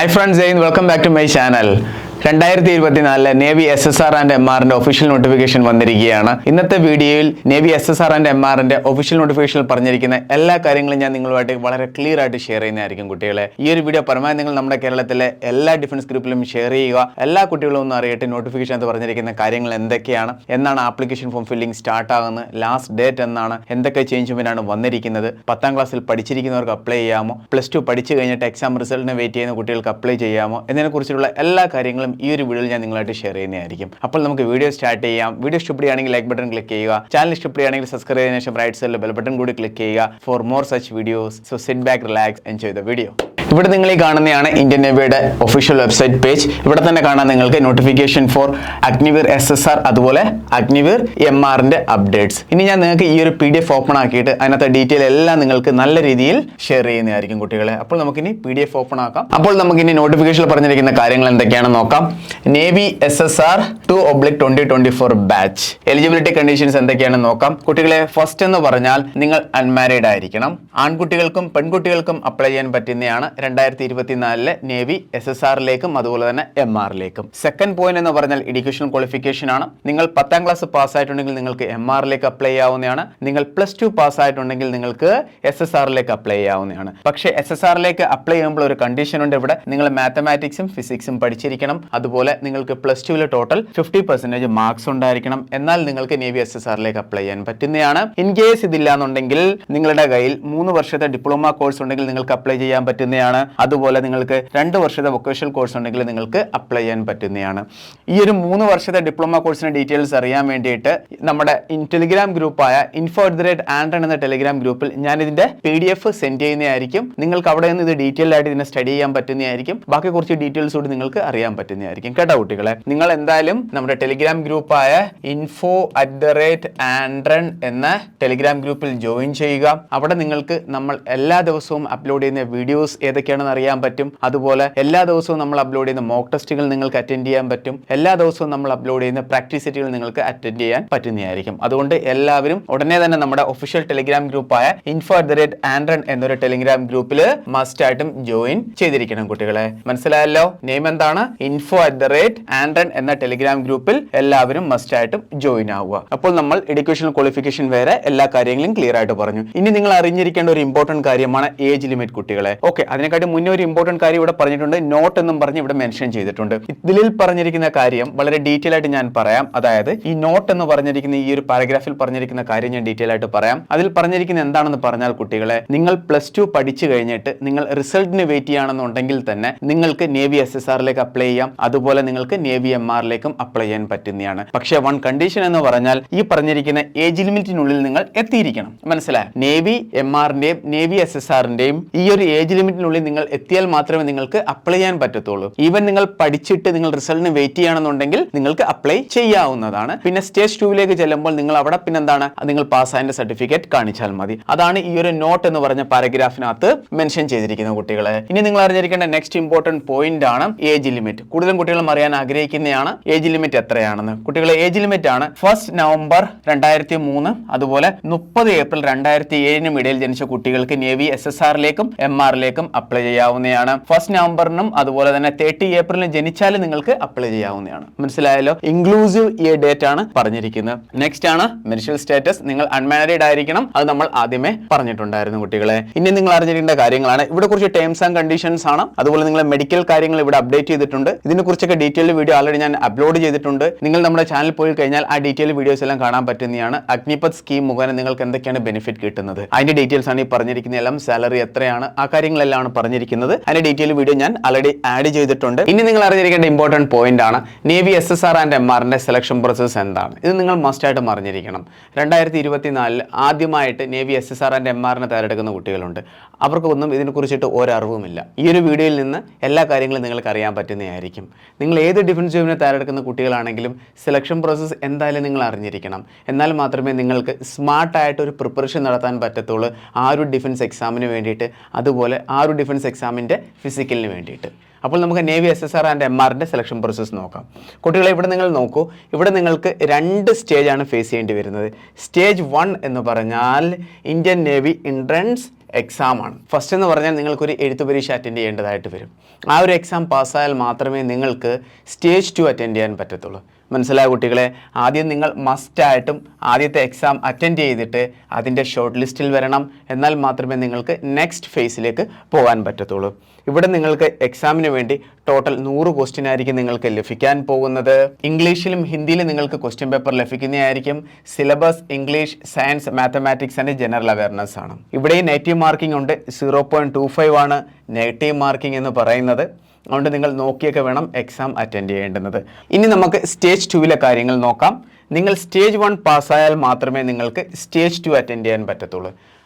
Hi friends, welcome back to my channel. 2024 navy SSR and MRന്റെ official notification വന്നിരിക്കുകയാണ്. ഇന്നത്തെ വീഡിയോയിൽ നേവി SSR ആൻഡ് MRന്റെ ഒഫീഷ്യൽ നോട്ടിഫിക്കേഷനിൽ പറഞ്ഞിരിക്കുന്ന എല്ലാ കാര്യങ്ങളും ഞാൻ നിങ്ങളുമായിട്ട് വളരെ ക്ലിയർ ആയിട്ട് ഷെയർ ചെയ്യുന്നതായിരിക്കും കുട്ടികളെ. ഈ ഒരു വീഡിയോ പരമാവധി നിങ്ങൾ നമ്മുടെ കേരളത്തിലെ എല്ലാ ഡിഫൻസ് ഗ്രൂപ്പിലും ഷെയർ ചെയ്യുക. എല്ലാ കുട്ടികളും ഒന്ന് അറിയട്ടെ നോട്ടിഫിക്കേഷൻ എന്ന് പറഞ്ഞിരിക്കുന്ന കാര്യങ്ങൾ എന്തൊക്കെയാണ്, എന്നാണ് ആപ്ലിക്കേഷൻ ഫോം ഫില്ലിംഗ് സ്റ്റാർട്ട് ആകുന്നത്, ലാസ്റ്റ് ഡേറ്റ് എന്നാണ്, എന്തൊക്കെ ചേഞ്ചുമെന്റാണ് വന്നിരിക്കുന്നത്, 10ാം ക്ലാസ്സിൽ പഠിച്ചിരിക്കുന്നവർക്ക് അപ്ലൈ ചെയ്യാമോ, +2 പഠിച്ചു കഴിഞ്ഞിട്ട് എക്സാം റിസൾട്ടിന് വെയിറ്റ് ചെയ്യുന്ന കുട്ടികൾക്ക് അപ്ലൈ ചെയ്യാമോ എന്നതിനെക്കുറിച്ചുള്ള എല്ലാ കാര്യങ്ങളും ഈ ഒരു വീഡിയോയിൽ ഞാൻ നിങ്ങളായിട്ട് ഷെയർ ചെയ്യുന്നതായിരിക്കും. അപ്പോൾ നമുക്ക് വീഡിയോ സ്റ്റാർട്ട് ചെയ്യാം. വീഡിയോ ഇഷ്ടപ്പെടുകയാണെങ്കിൽ ലൈക്ക് ബട്ടൺ ക്ലിക്ക് ചെയ്യുക. ചാനൽ ഇഷ്ടപ്പെടുകയാണെങ്കിൽ സബ്സ്ക്രൈബ് ചെയ്തതിനു ശേഷം റൈറ്റ് സൈഡിൽ ബെൽ ബട്ടൺ കൂടി ക്ലിക്ക് ചെയ്യുക for more such videos. So sit back, relax, enjoy the video. ഇവിടെ നിങ്ങൾ ഈ കാണുന്നതാണ് ഇന്ത്യൻ നേവിയുടെ ഒഫീഷ്യൽ വെബ്സൈറ്റ് പേജ്. ഇവിടെ തന്നെ കാണാൻ നിങ്ങൾക്ക് നോട്ടിഫിക്കേഷൻ ഫോർ അഗ്നിവീർ SSR അതുപോലെ അഗ്നിവീർ MRന്റെ അപ്ഡേറ്റ്സ്. ഇനി ഞാൻ നിങ്ങൾക്ക് ഈ ഒരു PDF ഓപ്പൺ ആക്കിയിട്ട് അതിനകത്ത് ഡീറ്റെയിൽ എല്ലാം നിങ്ങൾക്ക് നല്ല രീതിയിൽ ഷെയർ ചെയ്യുന്നതായിരിക്കും കുട്ടികളെ. അപ്പോൾ നമുക്കിനി PDF ഓപ്പൺ ആക്കാം. അപ്പോൾ നമുക്കിനി നോട്ടിഫിക്കേഷനിൽ പറഞ്ഞിരിക്കുന്ന കാര്യങ്ങൾ എന്തൊക്കെയാണെന്ന് നോക്കാം. Navy SSR 2/2024 batch eligibility conditions എന്തൊക്കെയാണെന്ന് നോക്കാം. കുട്ടികളെ ഫസ്റ്റ് എന്ന് പറഞ്ഞാൽ നിങ്ങൾ അൺമാരീഡ് ആയിരിക്കണം. ആൺകുട്ടികൾക്കും പെൺകുട്ടികൾക്കും അപ്ലൈ ചെയ്യാൻ പറ്റുന്നതാണ് 2024 നേവി SSRലേക്കും അതുപോലെ തന്നെ MRലേക്കും. സെക്കൻഡ് പോയിന്റ് എന്ന് പറഞ്ഞാൽ എഡ്യൂക്കേഷൻ ക്വാളിഫിക്കേഷൻ ആണ്. നിങ്ങൾ 10ാം ക്ലാസ് പാസ് ആയിട്ടുണ്ടെങ്കിൽ നിങ്ങൾക്ക് MRലേക്ക് അപ്ലൈ ചെയ്യാവുന്നതാണ്. നിങ്ങൾ +2 പാസ് ആയിട്ടുണ്ടെങ്കിൽ നിങ്ങൾക്ക് SSRലേക്ക് അപ്ലൈ ചെയ്യാവുന്നതാണ്. പക്ഷേ SSRലേക്ക് അപ്ലൈ ചെയ്യുമ്പോൾ ഒരു കണ്ടീഷൻ ഉണ്ട്. ഇവിടെ നിങ്ങൾ മാത്തമാറ്റിക്സും ഫിസിക്സും പഠിച്ചിരിക്കണം. അതുപോലെ നിങ്ങൾക്ക് +2 ടോട്ടൽ 50% മാർക്സ് ഉണ്ടായിരിക്കണം. എന്നാൽ നിങ്ങൾക്ക് നേവി SSRലേക്ക് അപ്ലൈ ചെയ്യാൻ പറ്റുന്നതാണ്. ഇൻ കേസ് ഇതില്ല എന്നുണ്ടെങ്കിൽ നിങ്ങളുടെ കയ്യിൽ 3 വർഷത്തെ ഡിപ്ലോമ കോഴ്സ് ഉണ്ടെങ്കിൽ നിങ്ങൾക്ക് അപ്ലൈ ചെയ്യാൻ പറ്റുന്നതാണ്. അതുപോലെ നിങ്ങൾക്ക് 2 വർഷത്തെ വൊക്കേഷണൽ കോഴ്സ് ഉണ്ടെങ്കിൽ നിങ്ങൾക്ക് അപ്ലൈ ചെയ്യാൻ പറ്റുന്നതാണ്. ഈ ഒരു 3 വർഷത്തെ ഡിപ്ലോമ കോഴ്സിന്റെ ഡീറ്റെയിൽസ് അറിയാൻ വേണ്ടിയിട്ട് നമ്മുടെ ടെലിഗ്രാം ഗ്രൂപ്പായ info@andron എന്ന ടെലിഗ്രാം ഗ്രൂപ്പിൽ ഞാൻ ഇതിന്റെ PDF സെൻഡ് ചെയ്യുന്നതായിരിക്കും. നിങ്ങൾക്ക് അവിടെ നിന്ന് ഇത് ഡീറ്റെയിൽ ആയിട്ട് ഇതിനെ സ്റ്റഡി ചെയ്യാൻ പറ്റുന്നതായിരിക്കും. ബാക്കി കുറച്ച് ഡീറ്റെയിൽസ് കൂടി നിങ്ങൾക്ക് അറിയാൻ പറ്റുന്നതായിരിക്കും. കേട്ടോ കുട്ടികളെ, നിങ്ങൾ എന്തായാലും നമ്മുടെ ടെലിഗ്രാം ഗ്രൂപ്പായ info@andron എന്ന ടെലിഗ്രാം ഗ്രൂപ്പിൽ ജോയിൻ ചെയ്യുക. അവിടെ നിങ്ങൾക്ക് നമ്മൾ എല്ലാ ദിവസവും അപ്ലോഡ് ചെയ്യുന്ന വീഡിയോസ് ഏതൊക്കെയാണെന്ന് അറിയാൻ പറ്റും. അതുപോലെ എല്ലാ ദിവസവും നമ്മൾ അപ്ലോഡ് ചെയ്യുന്ന മോക്ക് ടെസ്റ്റുകൾ നിങ്ങൾക്ക് അറ്റൻഡ് ചെയ്യാൻ പറ്റും. എല്ലാ ദിവസവും നമ്മൾ അപ്ലോഡ് ചെയ്യുന്ന പ്രാക്ടീസ് സെറ്റുകൾ നിങ്ങൾക്ക് അറ്റൻഡ് ചെയ്യാൻ പറ്റുന്നതായിരിക്കും. അതുകൊണ്ട് എല്ലാവരും ഉടനെ തന്നെ നമ്മുടെ ഒഫീഷ്യൽ ടെലിഗ്രാം ഗ്രൂപ്പായ info@andron എന്നൊരു ടെലിഗ്രാം ഗ്രൂപ്പിൽ മസ്റ്റ് ആയിട്ടും ജോയിൻ ചെയ്തിരിക്കണം കുട്ടികളെ. മനസ്സിലായല്ലോ? നെയിം എന്താണ്? info@andron എന്ന ടെലിഗ്രാം ഗ്രൂപ്പിൽ എല്ലാവരും മസ്റ്റ് ആയിട്ടും ജോയിൻ ആവുക. അപ്പോൾ നമ്മൾ എഡ്യൂക്കേഷണൽ ക്വാളിഫിക്കേഷൻ വരെ എല്ലാ കാര്യങ്ങളും ക്ലിയർ ആയിട്ട് പറഞ്ഞു. ഇനി നിങ്ങൾ അറിഞ്ഞിരിക്കേണ്ട ഒരു ഇമ്പോർട്ടന്റ് കാര്യമാണ് ഏജ് ലിമിറ്റ് കുട്ടികളെ. ഓക്കെ, അതിനെക്കാട്ടി മുന്നേ ഒരു ഇമ്പോർട്ടന്റ് കാര്യം ഇവിടെ പറഞ്ഞിട്ടുണ്ട്. നോട്ട് എന്നും പറഞ്ഞ് ഇവിടെ മെൻഷൻ ചെയ്തിട്ടുണ്ട്. ഇതിൽ പറഞ്ഞിരിക്കുന്ന കാര്യം വളരെ ഡീറ്റെയിൽ ആയിട്ട് ഞാൻ പറയാം. അതായത് ഈ നോട്ട് എന്ന് പറഞ്ഞിരിക്കുന്ന ഈ ഒരു പാരഗ്രാഫിൽ പറഞ്ഞിരിക്കുന്ന കാര്യം ഞാൻ ഡീറ്റെയിൽ ആയിട്ട് പറയാം. അതിൽ പറഞ്ഞിരിക്കുന്ന എന്താണെന്ന് പറഞ്ഞാൽ കുട്ടികളെ, നിങ്ങൾ +2 പഠിച്ചു കഴിഞ്ഞിട്ട് നിങ്ങൾ റിസൾട്ടിന് വെയിറ്റ് ചെയ്യുകയാണെന്നുണ്ടെങ്കിൽ തന്നെ നിങ്ങൾക്ക് നേവി SSRലേക്ക് അപ്ലൈ ചെയ്യാം. അതുപോലെ നിങ്ങൾക്ക് നേവി MRലേക്കും അപ്ലൈ ചെയ്യാൻ പറ്റുന്നതാണ്. പക്ഷേ വൺ കണ്ടീഷൻ എന്ന് പറഞ്ഞാൽ ഈ പറഞ്ഞിരിക്കുന്ന ഏജ് ലിമിറ്റിനുള്ളിൽ നിങ്ങൾ എത്തിയിരിക്കണം. മനസ്സിലായോ? നേവി MRന്റെയും നേവി SSRന്റെയും ഈ ഒരു ഏജ് ലിമിറ്റിനുള്ളിൽ നിങ്ങൾ എത്തിയാൽ മാത്രമേ നിങ്ങൾക്ക് അപ്ലൈ ചെയ്യാൻ പറ്റത്തുള്ളൂ. ഈവൻ നിങ്ങൾ പഠിച്ചിട്ട് നിങ്ങൾ റിസൾട്ടിന് വെയിറ്റ് ചെയ്യണമെന്നുണ്ടെങ്കിൽ നിങ്ങൾക്ക് അപ്ലൈ ചെയ്യാവുന്നതാണ്. പിന്നെ സ്റ്റേജ് 2ലേക്ക് ചെല്ലുമ്പോൾ നിങ്ങൾ അവിടെ പിന്നെ എന്താണ്, നിങ്ങൾ പാസ്സായതിന്റെ സർട്ടിഫിക്കറ്റ് കാണിച്ചാൽ മതി. അതാണ് ഈ ഒരു നോട്ട് എന്ന് പറഞ്ഞ പാരഗ്രാഫിനകത്ത് മെൻഷൻ ചെയ്തിരിക്കുന്ന കുട്ടികളെ. ഇനി നിങ്ങൾ അറിഞ്ഞിരിക്കേണ്ട നെക്സ്റ്റ് ഇമ്പോർട്ടന്റ് പോയിന്റ് ആണ് ഏജ് ലിമിറ്റ്. കൂടുതലും കുട്ടികളും അറിയാൻ ആഗ്രഹിക്കുന്നതാണ് ഏജ് ലിമിറ്റ് എത്രയാണെന്ന്. കുട്ടികളെ ഏജ് ലിമിറ്റ് ആണ് 1 നവംബർ 2003 അതുപോലെ 30 ഏപ്രിൽ 2007 ഇടയിൽ ജനിച്ച കുട്ടികൾക്ക് നേവി SSRലേക്കും MRലേക്കും അപ്ലൈ ചെയ്യാവുന്നതാണ്. 1 നവംബറിനും അതുപോലെ തന്നെ 30 ഏപ്രിലിനും ജനിച്ചാലും നിങ്ങൾക്ക് അപ്ലൈ ചെയ്യാവുന്നതാണ്. മനസ്സിലായല്ലോ? ഇൻക്ലൂസീവ് ഇയർ ഡേറ്റ് ആണ് പറഞ്ഞിരിക്കുന്നത്. നെക്സ്റ്റ് ആണ് മെറിറ്റൽ സ്റ്റാറ്റസ്. നിങ്ങൾ അൺമാരീഡ് ആയിരിക്കണം. അത് നമ്മൾ ആദ്യമേ പറഞ്ഞിട്ടുണ്ടായിരുന്നു കുട്ടികളെ. ഇനി നിങ്ങൾ അറിഞ്ഞിരിക്കേണ്ട കാര്യങ്ങളാണ് ഇവിടെ കുറച്ച് ടേംസ് ആൻഡ് കണ്ടീഷൻസ് ആണ്. അതുപോലെ നിങ്ങൾ മെഡിക്കൽ കാര്യങ്ങൾ ഇവിടെ അപ്ഡേറ്റ് ചെയ്തിട്ടുണ്ട്. ഇതിനെ കുറിച്ചൊക്കെ ഡീറ്റെയിൽ വീഡിയോ ആൾറെഡി ഞാൻ അപ്ലോഡ് ചെയ്തിട്ടുണ്ട്. നിങ്ങൾ നമ്മുടെ ചാനൽ പോയി കഴിഞ്ഞാൽ ആ ഡീറ്റെയിൽ വീഡിയോസ് എല്ലാം കാണാൻ പറ്റുന്നതാണ്. അഗ്നിപത് സ്കീം മുഖേന നിങ്ങൾക്ക് എന്തൊക്കെയാണ് ബെനിഫിറ്റ് കിട്ടുന്നത് അതിന്റെ ഡീറ്റെയിൽസ് ആണ് ഈ പറഞ്ഞിരിക്കുന്ന എല്ലാം. സാലറി എത്രയാണ്, ആ കാര്യങ്ങളെല്ലാം ആണ് പറഞ്ഞിരിക്കുന്നത്. അതിന്റെ ഡീറ്റെയിൽ വീഡിയോ ഞാൻ ആൾറെഡി ആഡ് ചെയ്തിട്ടുണ്ട്. ഇനി നിങ്ങൾ അറിഞ്ഞിരിക്കേണ്ട ഇമ്പോർട്ടന്റ് പോയിന്റ് ആണ് നേവി SSR ആൻഡ് MRന്റെ സെലക്ഷൻ പ്രോസസ് എന്താണ്. ഇത് നിങ്ങൾ മസ്റ്റ് ആയിട്ട് അറിഞ്ഞിരിക്കണം. 2024 ആദ്യമായിട്ട് നേവി SSR ആൻഡ് MRനെ തയ്യാറെടുക്കുന്ന കുട്ടികളുണ്ട്. അവർക്കൊന്നും ഇതിനെക്കുറിച്ചിട്ട് ഒരറിവുമില്ല. ഈ ഒരു വീഡിയോയിൽ നിന്ന് എല്ലാ കാര്യങ്ങളും നിങ്ങൾക്ക് അറിയാൻ പറ്റുന്നതായിരിക്കും. നിങ്ങൾ ഏത് ഡിഫൻസ് ജോബിനെ തയ്യാറെടുക്കുന്ന കുട്ടികളാണെങ്കിലും സെലക്ഷൻ പ്രോസസ്സ് എന്തായാലും നിങ്ങൾ അറിഞ്ഞിരിക്കണം. എന്നാൽ മാത്രമേ നിങ്ങൾക്ക് സ്മാർട്ടായിട്ട് ഒരു പ്രിപ്പറേഷൻ നടത്താൻ പറ്റത്തുള്ളൂ ആ ഒരു ഡിഫൻസ് എക്സാമിന് വേണ്ടിയിട്ട്, അതുപോലെ ആ ഒരു ഡിഫൻസ് എക്സാമിൻ്റെ ഫിസിക്കലിന് വേണ്ടിയിട്ട്. അപ്പോൾ നമുക്ക് നേവി SSR ആൻഡ് MRന്റെ സെലക്ഷൻ പ്രോസസ്സ് നോക്കാം. കുട്ടികളെ ഇവിടെ നിങ്ങൾ നോക്കൂ. ഇവിടെ നിങ്ങൾക്ക് 2 സ്റ്റേജാണ് ഫേസ് ചെയ്യേണ്ടി വരുന്നത്. സ്റ്റേജ് 1 എന്ന് പറഞ്ഞാൽ ഇന്ത്യൻ നേവി എൻട്രൻസ് എക്സാമാണ്. ഫസ്റ്റ് എന്ന് പറഞ്ഞാൽ നിങ്ങൾക്കൊരു എഴുത്ത് പരീക്ഷ അറ്റൻഡ് ചെയ്യേണ്ടതായിട്ട് വരും. ആ ഒരു എക്സാം പാസ്സായാൽ മാത്രമേ നിങ്ങൾക്ക് സ്റ്റേജ് 2 അറ്റൻഡ് ചെയ്യാൻ പറ്റത്തുള്ളൂ. മനസ്സിലായ കുട്ടികളെ? ആദ്യം നിങ്ങൾ മസ്റ്റായിട്ടും ആദ്യത്തെ എക്സാം അറ്റൻഡ് ചെയ്തിട്ട് അതിൻ്റെ ഷോർട്ട് ലിസ്റ്റിൽ വരണം. എന്നാൽ മാത്രമേ നിങ്ങൾക്ക് നെക്സ്റ്റ് ഫേസിലേക്ക് പോകാൻ പറ്റത്തുള്ളൂ. ഇവിടെ നിങ്ങൾക്ക് എക്സാമിന് വേണ്ടി ടോട്ടൽ 100 ക്വസ്റ്റ്യൻ ആയിരിക്കും നിങ്ങൾക്ക് ലഭിക്കാൻ പോകുന്നത്. ഇംഗ്ലീഷിലും ഹിന്ദിയിലും നിങ്ങൾക്ക് ക്വസ്റ്റ്യൻ പേപ്പർ ലഭിക്കുന്നതായിരിക്കും. Syllabus English, science, mathematics and general awareness ആണ്. ഇവിടെ നെഗറ്റീവ് മാർക്കിംഗ് ഉണ്ട്. 0.25 ആണ് നെഗറ്റീവ് മാർക്കിംഗ് എന്ന് പറയുന്നത്. അതുകൊണ്ട് നിങ്ങൾ നോക്കിയൊക്കെ വേണം എക്സാം അറ്റൻഡ് ചെയ്യേണ്ടുന്നത്. ഇനി നമുക്ക് സ്റ്റേജ് 2 കാര്യങ്ങൾ നോക്കാം. നിങ്ങൾ സ്റ്റേജ് 1 പാസ്സായാൽ മാത്രമേ നിങ്ങൾക്ക് സ്റ്റേജ് 2 അറ്റൻഡ് ചെയ്യാൻ പറ്റത്തുള്ളൂ.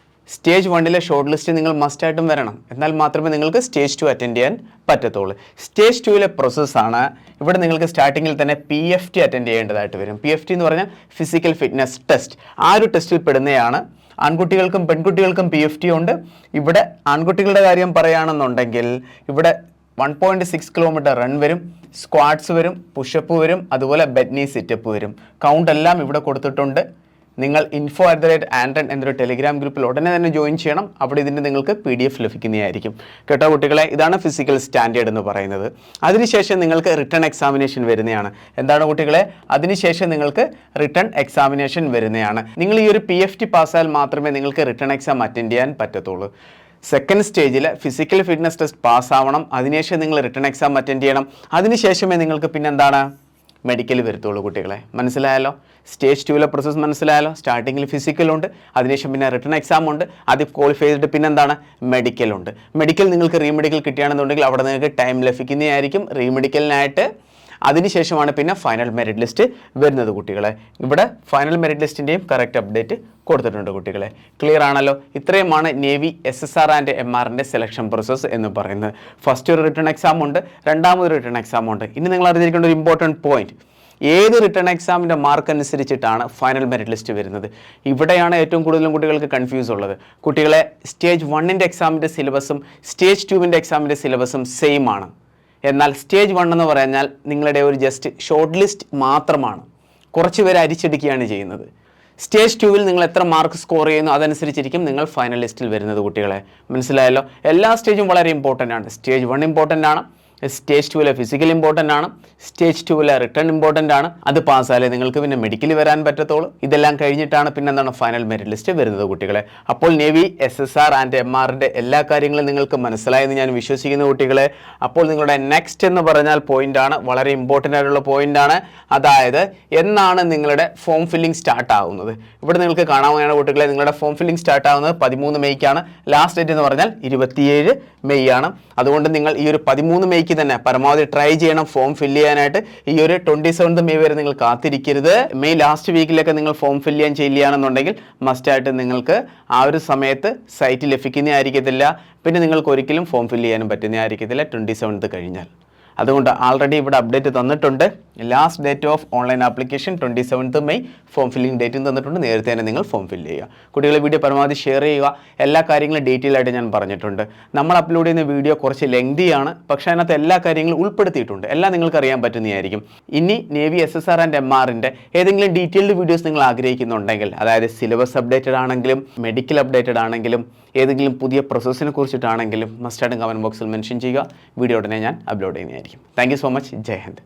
സ്റ്റേജ് 1 ഷോർട്ട് ലിസ്റ്റ് നിങ്ങൾ മസ്റ്റായിട്ടും വരണം. എന്നാൽ മാത്രമേ നിങ്ങൾക്ക് സ്റ്റേജ് 2 അറ്റൻഡ് ചെയ്യാൻ പറ്റത്തുള്ളൂ. സ്റ്റേജ് 2 പ്രോസസ്സാണ്. ഇവിടെ നിങ്ങൾക്ക് സ്റ്റാർട്ടിങ്ങിൽ തന്നെ PFT അറ്റൻഡ് ചെയ്യേണ്ടതായിട്ട് വരും. PFT എന്ന് പറഞ്ഞാൽ ഫിസിക്കൽ ഫിറ്റ്നസ് ടെസ്റ്റ്. ആ ഒരു ടെസ്റ്റിൽ പെടുന്നതാണ്. ആൺകുട്ടികൾക്കും പെൺകുട്ടികൾക്കും PFT ഉണ്ട്. ഇവിടെ ആൺകുട്ടികളുടെ കാര്യം പറയുകയാണെന്നുണ്ടെങ്കിൽ ഇവിടെ 1.6 കിലോമീറ്റർ റൺ വരും, സ്ക്വാട്സ് വരും, പുഷപ്പ് വരും, അതുപോലെ ബെഡ്നി സിറ്റപ്പ് വരും. കൗണ്ട് എല്ലാം ഇവിടെ കൊടുത്തിട്ടുണ്ട്. നിങ്ങൾ info@andron എന്നൊരു ടെലിഗ്രാം ഗ്രൂപ്പിൽ ഉടനെ തന്നെ ജോയിൻ ചെയ്യണം. അവിടെ ഇതിൻ്റെ നിങ്ങൾക്ക് PDF ലഭിക്കുന്നതായിരിക്കും. കേട്ടോ കുട്ടികളെ? ഇതാണ് ഫിസിക്കൽ സ്റ്റാൻഡേർഡ് എന്ന് പറയുന്നത്. അതിനുശേഷം നിങ്ങൾക്ക് റിട്ടേൺ എക്സാമിനേഷൻ വരുന്നതാണ്. എന്താണ് കുട്ടികളെ? അതിനുശേഷം നിങ്ങൾക്ക് റിട്ടേൺ എക്സാമിനേഷൻ വരുന്നതാണ്. നിങ്ങൾ ഈ ഒരു PFT പാസ്സായാൽ മാത്രമേ നിങ്ങൾക്ക് റിട്ടേൺ എക്സാം അറ്റൻഡ് ചെയ്യാൻ പറ്റത്തുള്ളൂ. സെക്കൻഡ് സ്റ്റേജിൽ ഫിസിക്കൽ ഫിറ്റ്നസ് ടെസ്റ്റ് പാസ്സാവണം. അതിനുശേഷം നിങ്ങൾ റിട്ടേൺ എക്സാം അറ്റൻഡ് ചെയ്യണം. അതിനുശേഷമേ നിങ്ങൾക്ക് പിന്നെന്താണ് മെഡിക്കൽ വരത്തുള്ളൂ കുട്ടികളെ. മനസ്സിലായല്ലോ? സ്റ്റേജ് 2 പ്രോസസ്സ് മനസ്സിലായല്ലോ? സ്റ്റാർട്ടിങ്ങിൽ ഫിസിക്കലുണ്ട്, അതിനുശേഷം പിന്നെ റിട്ടേൺ എക്സാം ഉണ്ട്, അത് ക്വാളിഫൈ ചെയ്തിട്ട് പിന്നെന്താണ് മെഡിക്കലുണ്ട്. മെഡിക്കൽ നിങ്ങൾക്ക് റീമെഡിക്കൽ കിട്ടുകയാണെന്നുണ്ടെങ്കിൽ അവിടെ നിങ്ങൾക്ക് ടൈം ലഭിക്കുന്നതായിരിക്കും റീമെഡിക്കലിനായിട്ട്. അതിനുശേഷമാണ് പിന്നെ ഫൈനൽ മെറിറ്റ് ലിസ്റ്റ് വരുന്നത് കുട്ടികളെ. ഇവിടെ ഫൈനൽ മെറിറ്റ് ലിസ്റ്റിൻ്റെയും കറക്റ്റ് അപ്ഡേറ്റ് കൊടുത്തിട്ടുണ്ട് കുട്ടികളെ. ക്ലിയർ ആണല്ലോ? ഇത്രയുമാണ് നേവി SSR ആൻഡ് MRൻ്റെ സെലക്ഷൻ പ്രോസസ്സ് എന്ന് പറയുന്നത്. ഫസ്റ്റ് ഒരു റിട്ടേൺ എക്സാം ഉണ്ട്, രണ്ടാമതൊരു റിട്ടേൺ എക്സാം ഉണ്ട്. ഇനി നിങ്ങൾ അറിഞ്ഞിരിക്കേണ്ട ഒരു ഇമ്പോർട്ടൻറ്റ് പോയിന്റ്, ഏത് റിട്ടേൺ എക്സാമിൻ്റെ മാർക്ക് അനുസരിച്ചിട്ടാണ് ഫൈനൽ മെറിറ്റ് ലിസ്റ്റ് വരുന്നത്. ഇവിടെയാണ് ഏറ്റവും കൂടുതലും കുട്ടികൾക്ക് കൺഫ്യൂസ് ഉള്ളത്. കുട്ടികളെ, സ്റ്റേജ് 1 എക്സാമിൻ്റെ സിലബസും സ്റ്റേജ് 2 എക്സാമിൻ്റെ സിലബസും സെയിം ആണ്. എന്നാൽ സ്റ്റേജ് 1 എന്ന് പറഞ്ഞാൽ നിങ്ങളുടെ ഒരു ജസ്റ്റ് ഷോർട്ട് ലിസ്റ്റ് മാത്രമാണ്. കുറച്ച് പേര് അരിച്ചെടുക്കുകയാണ് ചെയ്യുന്നത്. സ്റ്റേജ് 2 നിങ്ങൾ എത്ര മാർക്ക് സ്കോർ ചെയ്യുന്നു അതനുസരിച്ചിരിക്കും നിങ്ങൾ ഫൈനൽ ലിസ്റ്റിൽ വരുന്നത് കുട്ടികളെ. മനസ്സിലായല്ലോ? എല്ലാ സ്റ്റേജും വളരെ ഇമ്പോർട്ടൻ്റ് ആണ്. സ്റ്റേജ് 1 ഇമ്പോർട്ടൻ്റ് ആണ്, സ്റ്റേജ് 2 ഫിസിക്കൽ ഇമ്പോർട്ടൻ്റ് ആണ്, സ്റ്റേജ് 2 റിട്ടേൺ ഇമ്പോർട്ടൻ്റ് ആണ്. അത് പാസ്സായാലേ നിങ്ങൾക്ക് പിന്നെ മെഡിക്കൽ വരാൻ പറ്റത്തുള്ളൂ. ഇതെല്ലാം കഴിഞ്ഞിട്ടാണ് പിന്നെന്താണ് ഫൈനൽ മെറിറ്റ് ലിസ്റ്റ് വരുന്നത് കുട്ടികളെ. അപ്പോൾ നേവി SSR ആൻഡ് MRൻ്റെ എല്ലാ കാര്യങ്ങളും നിങ്ങൾക്ക് മനസ്സിലായെന്ന് ഞാൻ വിശ്വസിക്കുന്നു കുട്ടികളെ. അപ്പോൾ നിങ്ങളുടെ നെക്സ്റ്റ് എന്ന് പറഞ്ഞാൽ പോയിൻ്റാണ്, വളരെ ഇമ്പോർട്ടൻ്റ് ആയിട്ടുള്ള പോയിൻ്റാണ്. അതായത് എന്നാണ് നിങ്ങളുടെ ഫോം ഫില്ലിംഗ് സ്റ്റാർട്ട് ആവുന്നത്. ഇവിടെ നിങ്ങൾക്ക് കാണാവുന്നതാണ് കുട്ടികളെ, നിങ്ങളുടെ ഫോം ഫില്ലിംഗ് സ്റ്റാർട്ട് ആവുന്നത് 13 മെയ്ക്കാണ്. ലാസ്റ്റ് ഡേറ്റ് എന്ന് പറഞ്ഞാൽ 27 മെയ് ആണ്. അതുകൊണ്ട് നിങ്ങൾ ഈ ഒരു 13 മെയ്ക്ക് തന്നെ പരമാവധി ട്രൈ ചെയ്യണം ഫോം ഫില്ല് ചെയ്യാനായിട്ട്. ഈ ഒരു 27 മെയ് വരെ നിങ്ങൾ കാത്തിരിക്കരുത്. മെയ് ലാസ്റ്റ് വീക്കിലൊക്കെ നിങ്ങൾ ഫോം ഫില്ല് ചെയ്യുകയാണെന്നുണ്ടെങ്കിൽ മസ്റ്റായിട്ട് നിങ്ങൾക്ക് ആ ഒരു സമയത്ത് സൈറ്റ് ലഭിക്കുന്നതായിരിക്കത്തില്ല. പിന്നെ നിങ്ങൾക്ക് ഒരിക്കലും ഫോം ഫില്ല് ചെയ്യാനും പറ്റുന്നതായിരിക്കത്തില്ല 27 കഴിഞ്ഞാൽ. അതുകൊണ്ട് ആൾറെഡി ഇവിടെ അപ്ഡേറ്റ് തന്നിട്ടുണ്ട്. Last date of online application 27 May, form filling ഡേറ്റും തന്നിട്ടുണ്ട്. നേരത്തെ തന്നെ നിങ്ങൾ ഫോം ഫില്ല് ചെയ്യുക. കുട്ടികളെ, വീഡിയോ പരമാവധി ഷെയർ ചെയ്യുക. എല്ലാ കാര്യങ്ങളും ഡീറ്റെയിൽ ആയിട്ട് ഞാൻ പറഞ്ഞിട്ടുണ്ട്. നമ്മൾ അപ്ലോഡ് ചെയ്യുന്ന വീഡിയോ കുറച്ച് ലെങ്തിയാണ്, പക്ഷേ അതിനകത്ത് എല്ലാ കാര്യങ്ങളും ഉൾപ്പെടുത്തിയിട്ടുണ്ട്. എല്ലാം നിങ്ങൾക്ക് അറിയാൻ പറ്റുന്നതായിരിക്കും. ഇനി നേവി SSR ആൻഡ് MRൻ്റെ ഏതെങ്കിലും ഡീറ്റെയിൽഡ് വീഡിയോസ് നിങ്ങൾ ആഗ്രഹിക്കുന്നുണ്ടെങ്കിൽ, അതായത് സിലബസ് അപ്ഡേറ്റഡ് ആണെങ്കിലും മെഡിക്കൽ അപ്ഡേറ്റഡ് ആണെങ്കിലും ഏതെങ്കിലും പുതിയ പ്രോസസ്സിനെ കുറിച്ചിട്ടാണെങ്കിലും മസ്റ്റായിട്ടും കമൻറ്റ് ബോക്സിൽ മെൻഷൻ ചെയ്യുക. വീഡിയോ ഉടനെ ഞാൻ അപ്ലോഡ് ചെയ്യുന്നതായിരിക്കും. Thank you so much. Jai Hind.